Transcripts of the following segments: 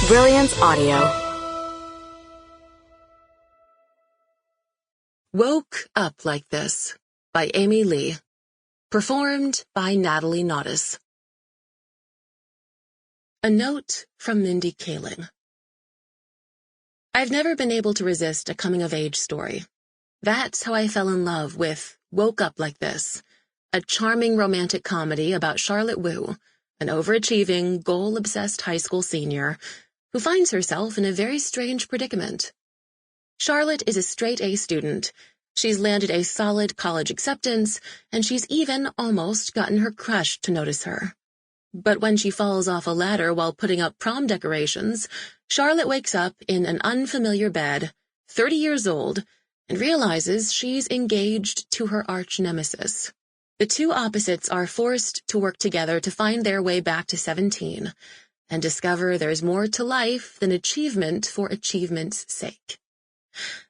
Brilliance Audio. Woke Up Like This by Amy Lee. Performed by Natalie Naudus. A note from Mindy Kaling. I've never been able to resist a coming-of-age story. That's how I fell in love with Woke Up Like This, a charming romantic comedy about Charlotte Wu, an overachieving, goal-obsessed high school senior who finds herself in a very strange predicament. Charlotte is a straight-A student. She's landed a solid college acceptance, and she's even almost gotten her crush to notice her. But when she falls off a ladder while putting up prom decorations, Charlotte wakes up in an unfamiliar bed, 30 years old, and realizes she's engaged to her archnemesis. The two opposites are forced to work together to find their way back to 17, and discover there's more to life than achievement for achievement's sake.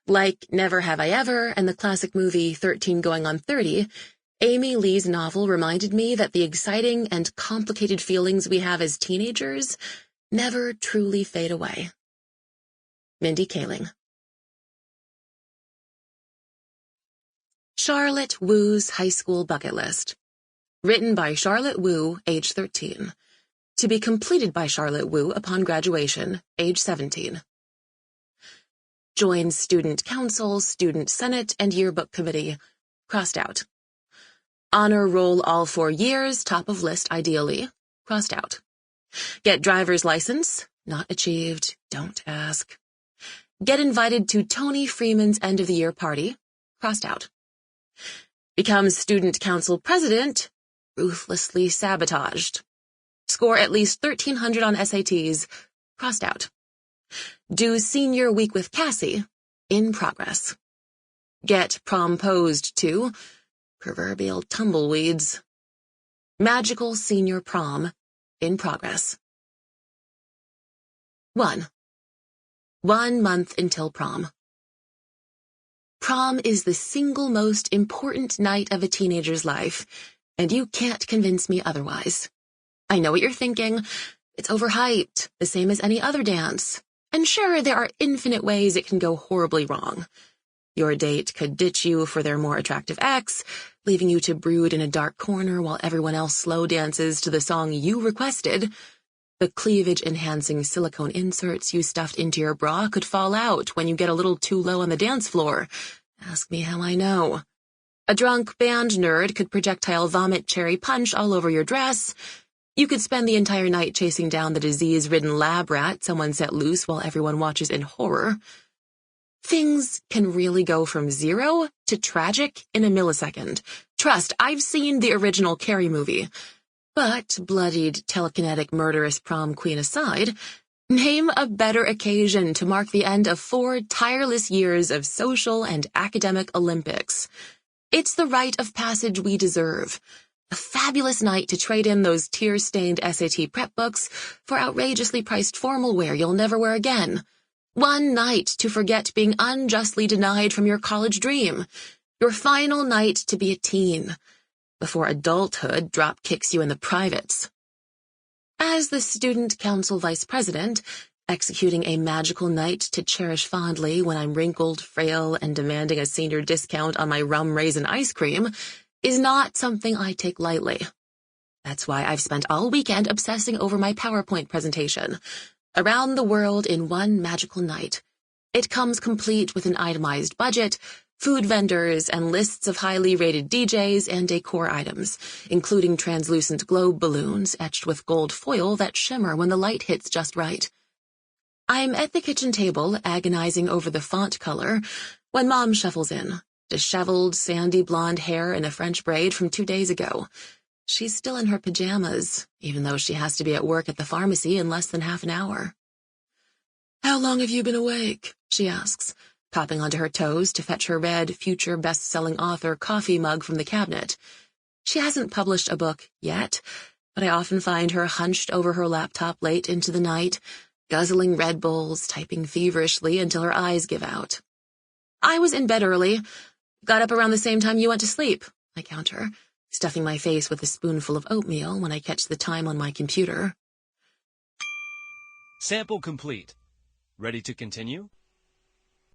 Like Never Have I Ever and the classic movie 13 Going on 30, Amy Lee's novel reminded me that the exciting and complicated feelings we have as teenagers never truly fade away. Mindy Kaling. Charlotte Wu's High School Bucket List. Written by Charlotte Wu, age 13. To be completed by Charlotte Wu upon graduation, age 17. Join student council, student senate, and yearbook committee. Crossed out. Honor roll all 4 years, top of list ideally. Crossed out. Get driver's license. Not achieved. Don't ask. Get invited to Tony Freeman's end-of-the-year party. Crossed out. Become student council president. Ruthlessly sabotaged. Score at least 1,300 on SATs. Crossed out. Do senior week with Cassie. In progress. Get promposed to. Proverbial tumbleweeds. Magical senior prom. In progress. 1. 1 month until prom. Prom is the single most important night of a teenager's life, and you can't convince me otherwise. I know what you're thinking. It's overhyped, the same as any other dance. And sure, there are infinite ways it can go horribly wrong. Your date could ditch you for their more attractive ex, leaving you to brood in a dark corner while everyone else slow dances to the song you requested. The cleavage-enhancing silicone inserts you stuffed into your bra could fall out when you get a little too low on the dance floor. Ask me how I know. A drunk band nerd could projectile vomit cherry punch all over your dress. You could spend the entire night chasing down the disease-ridden lab rat someone set loose while everyone watches in horror. Things can really go from 0 to tragic in a millisecond. Trust, I've seen the original Carrie movie. But, bloodied, telekinetic, murderous prom queen aside, name a better occasion to mark the end of 4 tireless years of social and academic Olympics. It's the rite of passage we deserve. A fabulous night to trade in those tear-stained SAT prep books for outrageously priced formal wear you'll never wear again. One night to forget being unjustly denied from your college dream. Your final night to be a teen, before adulthood drop-kicks you in the privates. As the student council vice president, executing a magical night to cherish fondly when I'm wrinkled, frail, and demanding a senior discount on my rum raisin ice cream, is not something I take lightly. That's why I've spent all weekend obsessing over my PowerPoint presentation. Around the world in one magical night. It comes complete with an itemized budget, food vendors, and lists of highly rated DJs and decor items, including translucent globe balloons etched with gold foil that shimmer when the light hits just right. I'm at the kitchen table, agonizing over the font color, when Mom shuffles in. Disheveled, sandy blonde hair in a French braid from 2 days ago. She's still in her pajamas, even though she has to be at work at the pharmacy in less than half an hour. "How long have you been awake?" she asks, popping onto her toes to fetch her red, future best-selling author coffee mug from the cabinet. She hasn't published a book yet, but I often find her hunched over her laptop late into the night, guzzling Red Bulls, typing feverishly until her eyes give out. "I was in bed early. Got up around the same time you went to sleep," I counter, stuffing my face with a spoonful of oatmeal when I catch the time on my computer. Sample complete. Ready to continue?